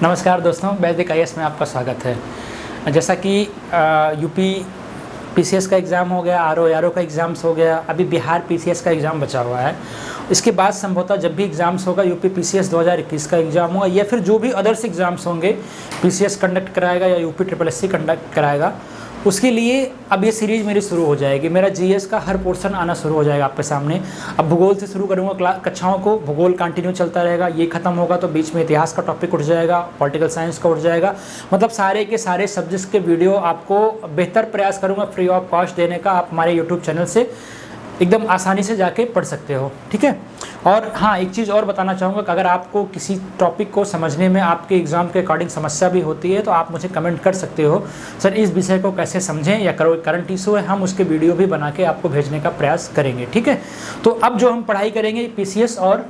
नमस्कार दोस्तों, वैदिक IAS में आपका स्वागत है। जैसा कि यूपी PCS का एग्ज़ाम हो गया, RO का एग्ज़ाम्स हो गया, अभी बिहार PCS का एग्ज़ाम बचा हुआ है। इसके बाद संभवतः जब भी एग्ज़ाम्स होगा, यूपी PCS 2021 का एग्ज़ाम होगा या फिर जो भी अदर्स एग्ज़ाम्स होंगे PCS कंडक्ट कराएगा या यूपी SSSC कंडक्ट कराएगा, उसके लिए अब ये सीरीज़ मेरी शुरू हो जाएगी। मेरा GS का हर पोर्शन आना शुरू हो जाएगा आपके सामने। अब भूगोल से शुरू करूँगा कक्षाओं को, भूगोल कंटिन्यू चलता रहेगा। ये खत्म होगा तो बीच में इतिहास का टॉपिक उठ जाएगा, पॉलिटिकल साइंस का उठ जाएगा। मतलब सारे के सारे सब्जेक्ट्स के वीडियो आपको बेहतर प्रयास करूँगा फ्री ऑफ कॉस्ट देने का। आप हमारे यूट्यूब चैनल से एकदम आसानी से जाके पढ़ सकते हो, ठीक है। और हाँ, एक चीज़ और बताना चाहूँगा कि अगर आपको किसी टॉपिक को समझने में आपके एग्ज़ाम के अकॉर्डिंग समस्या भी होती है तो आप मुझे कमेंट कर सकते हो, सर इस विषय को कैसे समझें या करंट इशू है, हम उसके वीडियो भी बना के आपको भेजने का प्रयास करेंगे, ठीक है। तो अब जो हम पढ़ाई करेंगे PCS और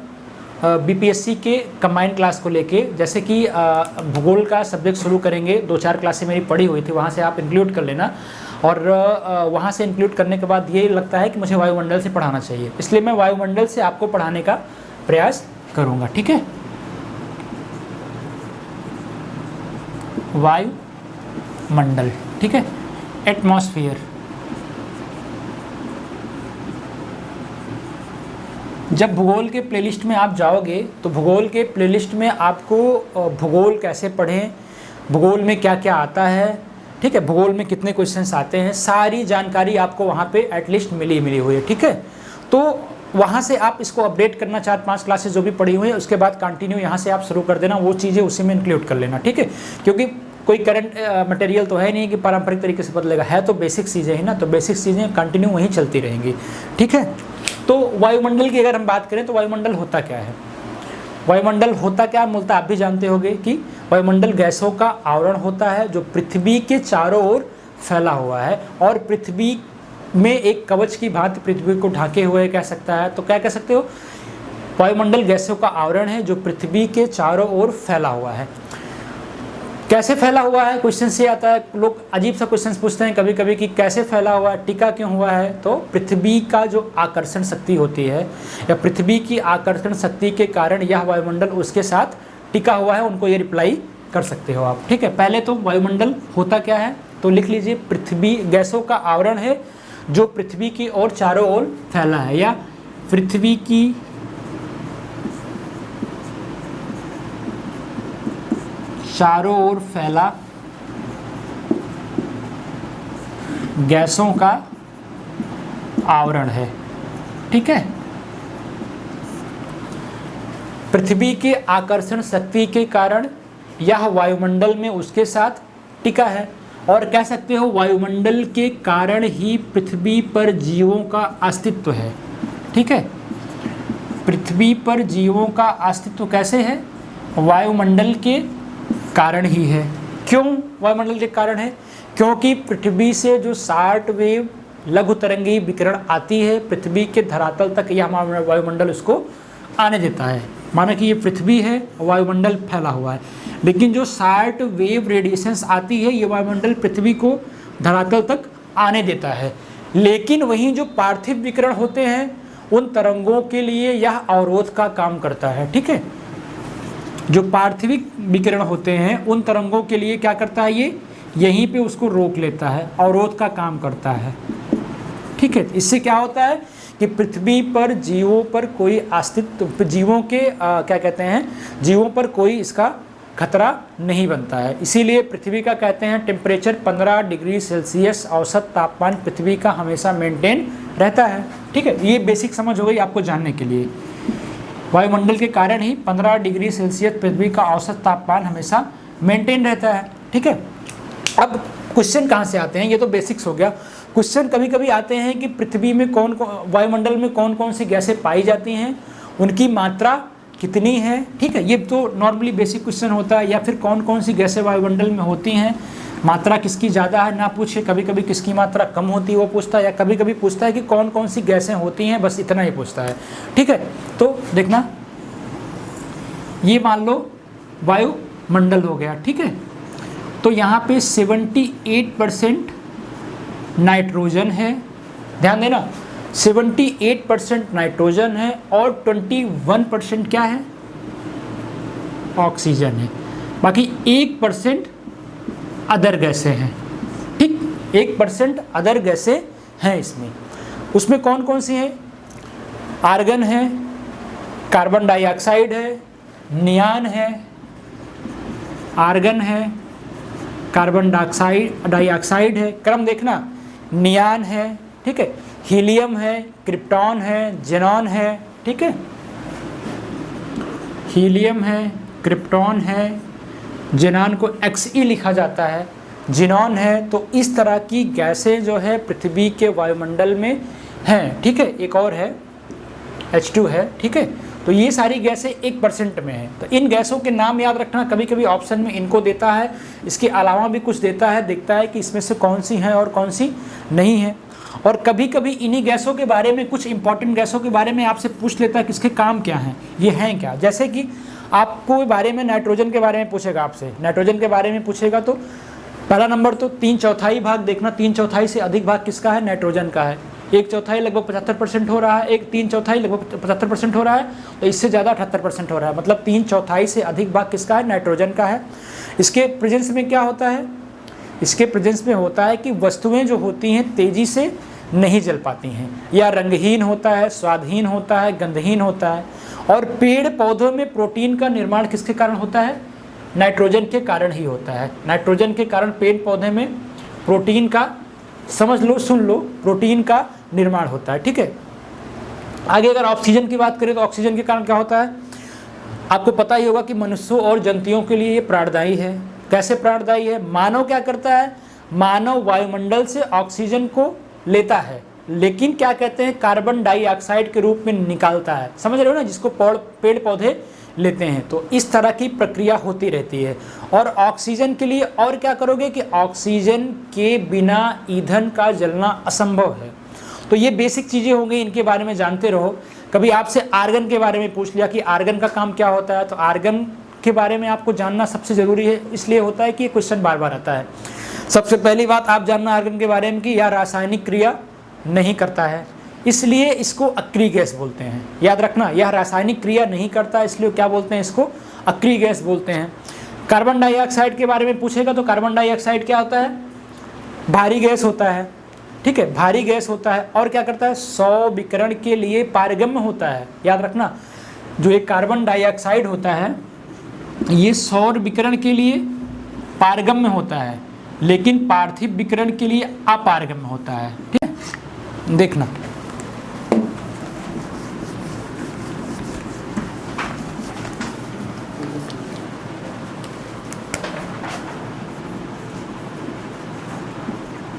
BPSC के कंबाइंड क्लास को लेके, जैसे कि भूगोल का सब्जेक्ट शुरू करेंगे। 2-4 क्लासें मेरी पढ़ी हुई थी, वहाँ से आप इंक्लूड कर लेना। और वहाँ से इंक्लूड करने के बाद ये लगता है कि मुझे वायुमंडल से पढ़ाना चाहिए, इसलिए मैं वायुमंडल से आपको पढ़ाने का प्रयास करूँगा, ठीक है। वायुमंडल, ठीक है, एटमॉस्फेयर। जब भूगोल के प्लेलिस्ट में आप जाओगे तो भूगोल के प्लेलिस्ट में आपको भूगोल कैसे पढ़ें, भूगोल में क्या क्या आता है, ठीक है, भूगोल में कितने क्वेश्चंस आते हैं, सारी जानकारी आपको वहाँ पे एटलीस्ट मिली हुई है, ठीक है। तो वहाँ से आप इसको अपडेट करना, 4-5 क्लासेस जो भी पढ़ी हुई है उसके बाद कंटिन्यू यहाँ से आप शुरू कर देना, वो चीज़ें उसी में इंक्लूड कर लेना, ठीक है। क्योंकि कोई करंट मटेरियल तो है नहीं कि पारंपरिक तरीके से बदलेगा, है तो बेसिक चीज़ें ही ना, तो बेसिक चीज़ें कंटिन्यू वहीं चलती रहेंगी, ठीक है। तो वायुमंडल की अगर हम बात करें तो वायुमंडल होता क्या है, वायुमंडल होता क्या मूलतः आप भी जानते होंगे कि वायुमंडल गैसों का आवरण होता है जो पृथ्वी के चारों ओर फैला हुआ है और पृथ्वी में एक कवच की भांति पृथ्वी को ढाके हुए कह सकता है। तो क्या कह सकते हो, वायुमंडल गैसों का आवरण है जो पृथ्वी के चारों ओर फैला हुआ है। कैसे फैला हुआ है, क्वेश्चन से आता है, लोग अजीब सा क्वेश्चन पूछते हैं कभी कभी कि कैसे फैला हुआ है, टिका क्यों हुआ है। तो पृथ्वी का जो आकर्षण शक्ति होती है या पृथ्वी की आकर्षण शक्ति के कारण यह वायुमंडल उसके साथ टिका हुआ है, उनको ये रिप्लाई कर सकते हो आप, ठीक है। पहले तो वायुमंडल होता क्या है तो लिख लीजिए, पृथ्वी गैसों का आवरण है जो पृथ्वी की ओर चारों ओर फैला है, या पृथ्वी की चारों ओर फैला गैसों का आवरण है, ठीक है। पृथ्वी के आकर्षण शक्ति के कारण यह वायुमंडल में उसके साथ टिका है, और कह सकते हो वायुमंडल के कारण ही पृथ्वी पर जीवों का अस्तित्व है, ठीक है। पृथ्वी पर जीवों का अस्तित्व कैसे है, वायुमंडल के कारण ही है। क्यों वायुमंडल के कारण है, क्योंकि पृथ्वी से जो शॉर्ट वेव लघु तरंगी विकिरण आती है पृथ्वी के धरातल तक, यह हमारा वायुमंडल उसको आने देता है। माना कि ये पृथ्वी है, वायुमंडल फैला हुआ है, लेकिन जो शॉर्ट वेव रेडिएशंस आती है ये वायुमंडल पृथ्वी को धरातल तक आने देता है। लेकिन वहीं जो पार्थिव विकिरण होते हैं उन तरंगों के लिए यह अवरोध का काम करता है, ठीक है। जो पार्थिविक विकिरण होते हैं उन तरंगों के लिए क्या करता है, ये यहीं पे उसको रोक लेता है, अवरोध का काम करता है, ठीक है। इससे क्या होता है कि पृथ्वी पर जीवों पर कोई अस्तित्व, जीवों के क्या कहते हैं, जीवों पर कोई इसका खतरा नहीं बनता है। इसीलिए पृथ्वी का कहते हैं टेम्परेचर 15 डिग्री सेल्सियस औसत तापमान पृथ्वी का हमेशा मेंटेन रहता है, ठीक है। ये बेसिक समझ हो गई आपको जानने के लिए। वायुमंडल के कारण ही 15 डिग्री सेल्सियस पृथ्वी का औसत तापमान हमेशा मेंटेन रहता है, ठीक है। अब क्वेश्चन कहाँ से आते हैं, ये तो बेसिक्स हो गया। क्वेश्चन कभी कभी आते हैं कि पृथ्वी में वायुमंडल में कौन कौन सी गैसें पाई जाती हैं, उनकी मात्रा कितनी है, ठीक है। ये तो नॉर्मली बेसिक क्वेश्चन होता है। या फिर कौन कौन सी गैसें वायुमंडल में होती हैं, मात्रा किसकी ज़्यादा है ना पूछे, कभी कभी किसकी मात्रा कम होती है वो पूछता है, या कभी कभी पूछता है कि कौन कौन सी गैसें होती हैं, बस इतना ही पूछता है, ठीक है। तो देखना, ये मान लो वायुमंडल हो गया, ठीक है। तो यहाँ पे 78% नाइट्रोजन है, ध्यान देना 78% नाइट्रोजन है और 21% क्या है, ऑक्सीजन है। बाकी 1% अदर गैसें हैं। ठीक, 1% अदर गैसें हैं इसमें। उसमें कौन कौन सी हैं? आर्गन है, कार्बन डाइऑक्साइड है, नियान है, आर्गन है, कार्बन डाइऑक्साइड है, क्रम देखना, नियान है, ठीक है, हीलियम है, क्रिप्टॉन है, जेनॉन है, ठीक है, हीलियम है, क्रिप्टॉन है, जेनॉन को Xe लिखा जाता है, जिनॉन है। तो इस तरह की गैसें जो है पृथ्वी के वायुमंडल में हैं, ठीक है। एक और है H2 है, ठीक है। तो ये सारी गैसें 1% में हैं। तो इन गैसों के नाम याद रखना, कभी कभी ऑप्शन में इनको देता है, इसके अलावा भी कुछ देता है, देखता है कि इसमें से कौन सी हैं और कौन सी नहीं है। और कभी कभी इन्हीं गैसों के बारे में, कुछ इंपॉर्टेंट गैसों के बारे में आपसे पूछ लेता है कि इसके काम क्या हैं, ये हैं क्या। जैसे कि आपको बारे में नाइट्रोजन के बारे में पूछेगा, आपसे नाइट्रोजन के बारे में पूछेगा तो पहला नंबर तो 3/4 भाग देखना, 3/4 से अधिक भाग किसका है? नाइट्रोजन का है। 1/4 लगभग 75% हो रहा है, 3/4 लगभग 75% हो रहा है, तो इससे ज़्यादा 78% हो रहा है। मतलब 3/4 से अधिक भाग किसका है? नाइट्रोजन का है। इसके प्रेजेंस में क्या होता है? इसके प्रेजेंस में होता है कि वस्तुएं जो होती हैं तेज़ी से नहीं जल पाती हैं, या रंगहीन होता है, स्वादहीन होता है, गंधहीन होता है। और पेड़ पौधों में प्रोटीन का निर्माण किसके कारण होता है? नाइट्रोजन के कारण ही होता है। नाइट्रोजन के कारण पेड़ पौधे में प्रोटीन का, समझ लो, सुन लो, प्रोटीन का निर्माण होता है, ठीक है। आगे अगर ऑक्सीजन की बात करें तो ऑक्सीजन के कारण क्या होता है? आपको पता ही होगा कि मनुष्यों और जंतुओं के लिए ये प्राणदायी है। कैसे प्राणदायी है? मानव क्या करता है? मानव वायुमंडल से ऑक्सीजन को लेता है, लेकिन क्या कहते हैं, कार्बन डाइऑक्साइड के रूप में निकालता है। समझ रहे हो ना, जिसको पेड़ पौधे लेते हैं। तो इस तरह की प्रक्रिया होती रहती है। और ऑक्सीजन के लिए और क्या करोगे कि ऑक्सीजन के बिना ईंधन का जलना असंभव है। तो ये बेसिक चीज़ें होंगी, इनके बारे में जानते रहो। कभी आपसे आर्गन के बारे में पूछ लिया कि आर्गन का काम क्या होता है, तो आर्गन के बारे में आपको जानना सबसे ज़रूरी है, इसलिए होता है कि ये क्वेश्चन बार बार आता है। सबसे पहली बात आप जानना आर्गन के बारे में कि यह रासायनिक क्रिया नहीं करता है, इसलिए इसको अक्रिय गैस बोलते हैं। याद रखना, यह रासायनिक क्रिया नहीं करता, इसलिए क्या बोलते हैं? इसको अक्रिय गैस बोलते हैं। कार्बन डाइऑक्साइड के बारे में पूछेगा तो कार्बन डाइऑक्साइड क्या होता है? भारी गैस होता है, ठीक है, भारी गैस होता है। और क्या करता है? सौर विकिरण के लिए पारगम्य होता है। याद रखना, जो एक कार्बन डाइऑक्साइड होता है ये सौर विकिरण के लिए पारगम्य होता है, लेकिन पार्थिव विकिरण के लिए अपारगम्य होता है, ठीक है। देखना,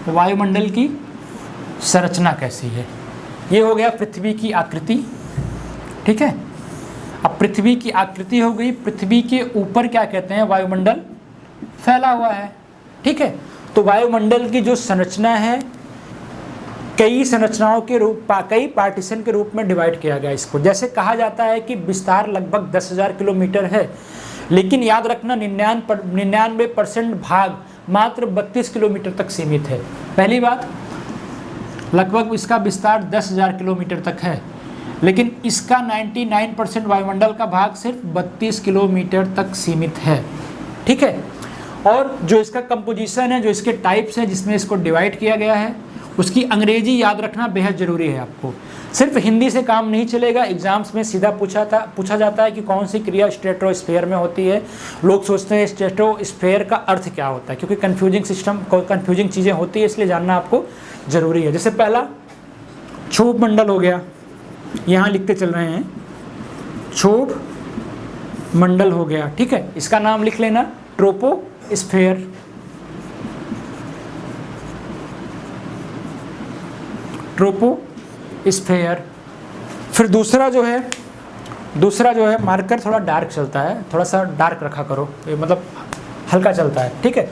वायुमंडल की संरचना कैसी है। ये हो गया पृथ्वी की आकृति, ठीक है। अब पृथ्वी की आकृति हो गई, पृथ्वी के ऊपर क्या कहते हैं? वायुमंडल फैला हुआ है, ठीक है। तो वायुमंडल की जो संरचना है, कई संरचनाओं के रूप, कई पार्टीशन के रूप में डिवाइड किया गया इसको। जैसे कहा जाता है कि विस्तार लगभग 10,000 किलोमीटर है, लेकिन याद रखना 99% भाग मात्र 32 किलोमीटर तक सीमित है। पहली बात, लगभग इसका विस्तार 10,000 किलोमीटर तक है, लेकिन इसका 99% वायुमंडल का भाग सिर्फ 32 किलोमीटर तक सीमित है, ठीक है। और जो इसका कंपोजिशन है, जो इसके टाइप्स हैं जिसमें इसको डिवाइड किया गया है, उसकी अंग्रेजी याद रखना बेहद ज़रूरी है आपको। सिर्फ हिंदी से काम नहीं चलेगा। एग्जाम्स में सीधा पूछा जाता है कि कौन सी क्रिया स्ट्रेटोस्फीयर में होती है। लोग सोचते हैं स्ट्रेटोस्फीयर का अर्थ क्या होता है, क्योंकि कन्फ्यूजिंग चीज़ें होती है, इसलिए जानना आपको ज़रूरी है। जैसे पहला क्षोभ मंडल हो गया, यहाँ लिखते चल रहे हैं, क्षोभ मंडल हो गया, ठीक है। इसका नाम लिख लेना ट्रोपोस्फीयर, ट्रोपोस्फीयर। फिर दूसरा जो है मार्कर थोड़ा डार्क चलता है, थोड़ा सा डार्क रखा करो, मतलब हल्का चलता है, ठीक है।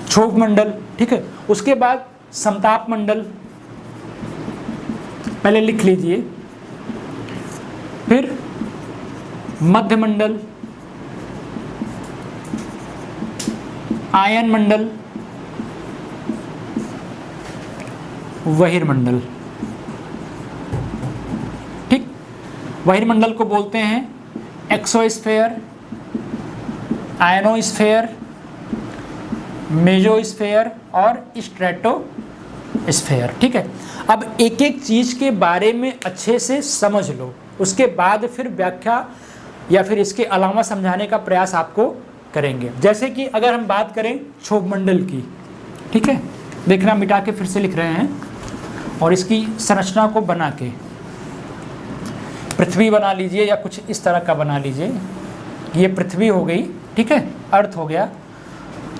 क्षोभ मंडल, ठीक है। उसके बाद समताप मंडल पहले लिख लीजिए, फिर मध्य मंडल, आयन मंडल, बहिर्मंडल, ठीक। बहिर्मंडल को बोलते हैं एक्सोस्फीयर, आयनोस्फेयर, मेसोस्फेयर और स्ट्रेटोस्फेयर। ठीक है, अब एक एक चीज के बारे में अच्छे से समझ लो, उसके बाद फिर व्याख्या या फिर इसके अलावा समझाने का प्रयास आपको करेंगे। जैसे कि अगर हम बात करें क्षोभ मंडल की, ठीक है, देखना मिटा के फिर से लिख रहे हैं और इसकी संरचना को बना के पृथ्वी बना लीजिए या कुछ इस तरह का बना लीजिए। ये पृथ्वी हो गई, ठीक है, अर्थ हो गया।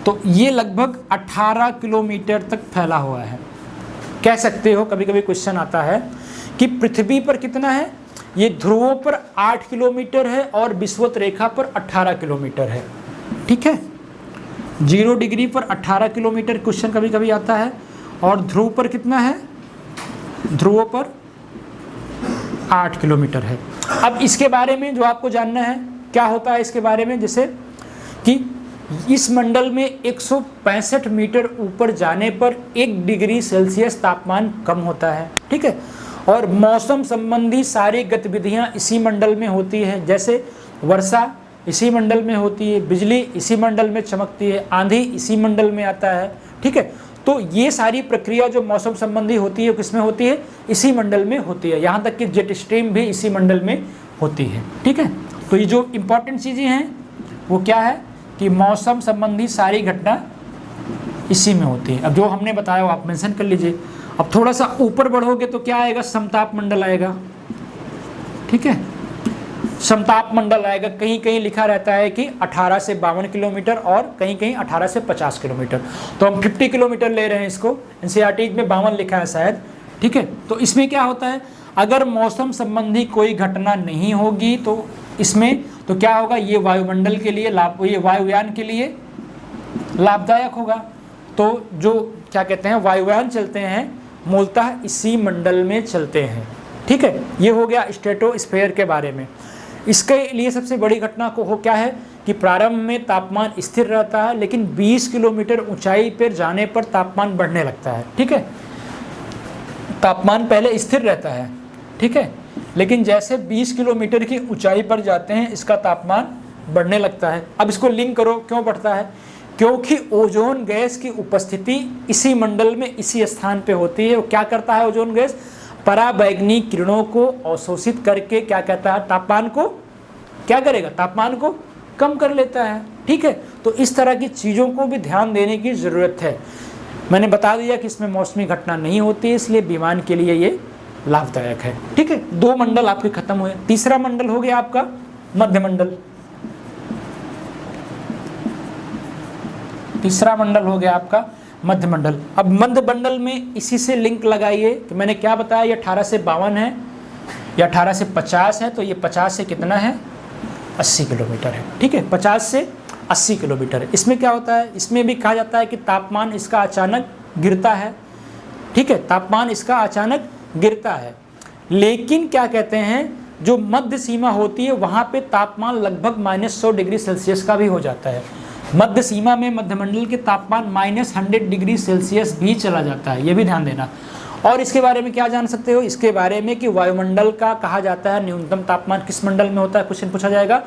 तो ये लगभग 18 किलोमीटर तक फैला हुआ है। कह सकते हो, कभी कभी क्वेश्चन आता है कि पृथ्वी पर कितना है, ये ध्रुवों पर 8 किलोमीटर है और विषुवत रेखा पर 18 किलोमीटर है। ठीक है, 0 डिग्री पर 18 किलोमीटर क्वेश्चन कभी कभी आता है, और ध्रुव पर कितना है, ध्रुवों पर 8 किलोमीटर है। अब इसके बारे में जो आपको जानना है क्या होता है इसके बारे में, जैसे कि इस मंडल में 165 मीटर ऊपर जाने पर 1 डिग्री सेल्सियस तापमान कम होता है। ठीक है, और मौसम संबंधी सारी गतिविधियां इसी मंडल में होती है, जैसे वर्षा इसी मंडल में होती है, बिजली इसी मंडल में चमकती है, आंधी इसी मंडल में आता है। ठीक है, तो ये सारी प्रक्रिया जो मौसम संबंधी होती है किसमें होती है, इसी मंडल में होती है। यहाँ तक कि जेट स्ट्रीम भी इसी मंडल में होती है। ठीक है, तो ये जो इम्पोर्टेंट चीज़ें हैं वो क्या है कि मौसम संबंधी सारी घटना इसी में होती है। अब जो हमने बताया वो आप मेंशन कर लीजिए। अब थोड़ा सा ऊपर बढ़ोगे तो क्या आएगा, समताप मंडल आएगा। ठीक है, समताप मंडल आएगा। कहीं कहीं लिखा रहता है कि 18 से 52 किलोमीटर और कहीं कहीं 18 से 50 किलोमीटर, तो हम 50 किलोमीटर ले रहे हैं इसको। एनसीईआरटी में 52 लिखा है शायद। ठीक है, तो इसमें क्या होता है, अगर मौसम संबंधी कोई घटना नहीं होगी तो इसमें तो क्या होगा, ये वायुमंडल के लिए ये वायुयान के लिए लाभदायक होगा। तो जो क्या कहते हैं वायुयान चलते हैं मूलतः इसी मंडल में चलते हैं। ठीक है, ये हो गया स्ट्रेटोस्फेयर के बारे में। इसके लिए सबसे बड़ी घटना को हो क्या है कि प्रारंभ में तापमान स्थिर रहता है, लेकिन 20 किलोमीटर ऊंचाई पर जाने पर तापमान बढ़ने लगता है। ठीक है, तापमान पहले स्थिर रहता है, ठीक है, लेकिन जैसे 20 किलोमीटर की ऊंचाई पर जाते हैं इसका तापमान बढ़ने लगता है। अब इसको लिंक करो, क्यों बढ़ता है, क्योंकि ओजोन गैस की उपस्थिति इसी मंडल में इसी स्थान पे होती है। वो क्या करता है ओजोन गैस, पराबैंगनी किरणों को अवशोषित करके क्या कहता है, तापमान को क्या करेगा, तापमान को कम कर लेता है। ठीक है, तो इस तरह की चीज़ों को भी ध्यान देने की ज़रूरत है। मैंने बता दिया कि इसमें मौसमी घटना नहीं होती, इसलिए विमान के लिए ये लाभदायक है। ठीक है, 2 मंडल आपके खत्म हुए। तीसरा मंडल हो गया आपका मध्यमंडल। तीसरा मंडल हो गया आपका मध्यमंडल। अब मध्यमंडल में इसी से लिंक लगाइए कि मैंने क्या बताया, ये 18 से 52 है या 18 से 50 है, तो ये 50 से कितना है, 80 किलोमीटर है। ठीक है, 50 से 80 किलोमीटर है। इसमें क्या होता है, इसमें भी कहा जाता है कि तापमान इसका अचानक गिरता है। ठीक है, तापमान इसका अचानक गिरता है, लेकिन क्या कहते हैं जो मध्य सीमा होती है वहाँ पे तापमान लगभग -100 डिग्री सेल्सियस का भी हो जाता है। मध्य सीमा में मध्यमंडल के तापमान -100 डिग्री सेल्सियस भी चला जाता है, ये भी ध्यान देना। और इसके बारे में क्या जान सकते हो, इसके बारे में कि वायुमंडल का कहा जाता है न्यूनतम तापमान किस मंडल में होता है, क्वेश्चन पूछा जाएगा।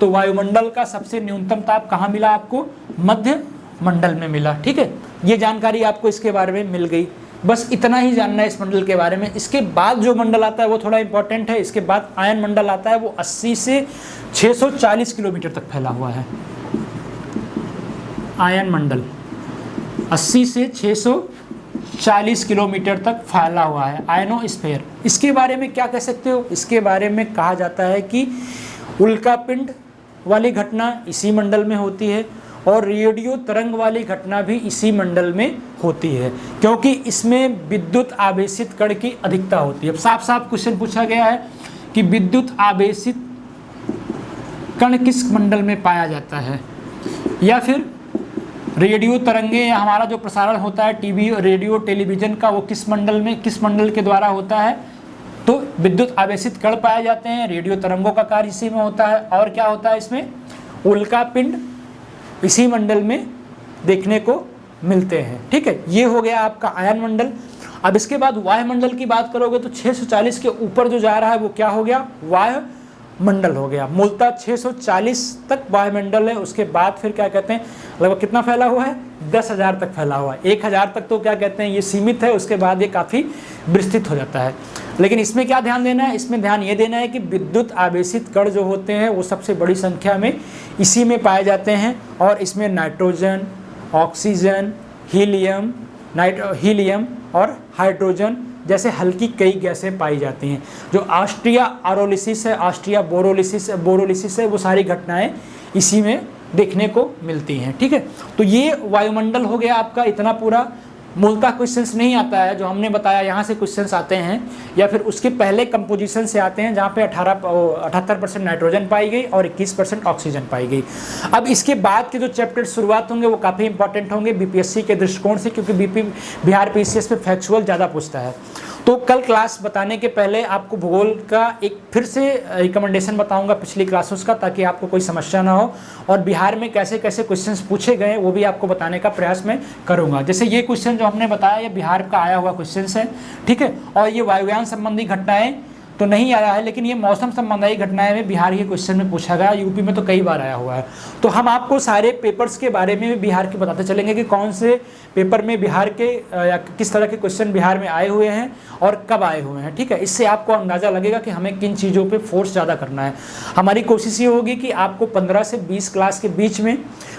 तो वायुमंडल का सबसे न्यूनतम ताप कहाँ मिला आपको, मध्य मंडल में मिला। ठीक है, ये जानकारी आपको इसके बारे में मिल गई। बस इतना ही जानना है इस मंडल के बारे में। इसके बाद जो मंडल आता है वो थोड़ा इंपॉर्टेंट है। इसके बाद आयन मंडल आता है, वो 80 से 640 किलोमीटर तक फैला हुआ है। आयन मंडल 80 से 640 किलोमीटर तक फैला हुआ है, आयनोस्फीयर। इसके बारे में क्या कह सकते हो, इसके बारे में कहा जाता है कि उल्कापिंड वाली घटना इसी मंडल में होती है और रेडियो तरंग वाली घटना भी इसी मंडल में होती है, क्योंकि इसमें विद्युत आवेशित कण की अधिकता होती है। अब साफ साफ क्वेश्चन पूछा गया है कि विद्युत आवेशित कण किस मंडल में पाया जाता है, या फिर रेडियो तरंगे या हमारा जो प्रसारण होता है टीवी रेडियो टेलीविज़न का, वो किस मंडल के द्वारा होता है। तो विद्युत आवेशित कण पाए जाते हैं, रेडियो तरंगों का कार्य इसी में होता है, और क्या होता है इसमें, उल्कापिंड इसी मंडल में देखने को मिलते हैं। ठीक है, ये हो गया आपका आयन मंडल। अब इसके बाद वायुमंडल की बात करोगे तो 640 के ऊपर जो जा रहा है वो क्या हो गया, मंडल हो गया। मूलतः 640 तक वायुमंडल है, उसके बाद फिर क्या कहते हैं लगभग कितना फैला हुआ है, 10,000 तक फैला हुआ है। 1,000 तक तो क्या कहते हैं ये सीमित है, उसके बाद ये काफ़ी विस्तृत हो जाता है। लेकिन इसमें क्या ध्यान देना है, इसमें ध्यान ये देना है कि विद्युत आवेशित कण जो होते हैं वो सबसे बड़ी संख्या में इसी में पाए जाते हैं, और इसमें नाइट्रोजन, ऑक्सीजन, हीलियम और हाइड्रोजन जैसे हल्की कई गैसें पाई जाती हैं। जो ऑस्ट्रिया आरोलिसिस है, ऑस्ट्रिया बोरोलिसिस है, वो सारी घटनाएं इसी में देखने को मिलती हैं। ठीक है, तो ये वायुमंडल हो गया आपका इतना पूरा। मूलतः क्वेश्चंस नहीं आता है जो हमने बताया, यहाँ से क्वेश्चंस आते हैं या फिर उसके पहले कंपोजिशन से आते हैं, जहाँ पे 78% नाइट्रोजन पाई गई और 21% ऑक्सीजन पाई गई। अब इसके बाद के जो चैप्टर शुरुआत होंगे वो काफ़ी इंपॉर्टेंट होंगे बीपीएससी के दृष्टिकोण से, क्योंकि बिहार पीसीएस पे फैक्चुअल ज़्यादा पूछता है। तो कल क्लास बताने के पहले आपको भूगोल का एक फिर से रिकमेंडेशन बताऊंगा पिछली क्लासों का, ताकि आपको कोई समस्या ना हो, और बिहार में कैसे कैसे क्वेश्चंस पूछे गए वो भी आपको बताने का प्रयास मैं करूंगा। जैसे ये क्वेश्चन जो हमने बताया ये बिहार का आया हुआ क्वेश्चन है, ठीक है, और ये वायुयान संबंधी घटनाएं तो नहीं आया है, लेकिन ये मौसम संबंधी घटनाएं में बिहार के क्वेश्चन में पूछा गया, यूपी में तो कई बार आया हुआ है। तो हम आपको सारे पेपर्स के बारे में भी बिहार के बताते चलेंगे कि कौन से पेपर में बिहार के या किस तरह के क्वेश्चन बिहार में आए हुए हैं और कब आए हुए हैं। ठीक है, इससे आपको अंदाज़ा लगेगा कि हमें किन चीज़ों पे फोर्स ज़्यादा करना है। हमारी कोशिश ये होगी कि आपको 15 से 20 क्लास के बीच में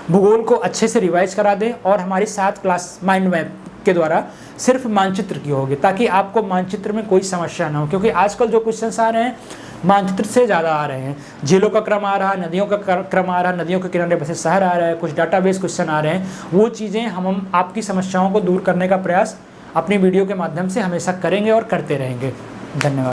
भूगोल को अच्छे से रिवाइज करा दें, और हमारी 7 क्लास माइंड मैप के द्वारा सिर्फ मानचित्र की होगी, ताकि आपको मानचित्र में कोई समस्या ना हो। क्योंकि आजकल जो क्वेश्चंस आ रहे हैं मानचित्र से ज़्यादा आ रहे हैं, झीलों का क्रम आ रहा है, नदियों का क्रम आ रहा है, नदियों के किनारे बसे शहर आ रहा है, कुछ डाटाबेस क्वेश्चन आ रहे हैं। वो चीज़ें हम आपकी समस्याओं को दूर करने का प्रयास अपनी वीडियो के माध्यम से हमेशा करेंगे और करते रहेंगे। धन्यवाद।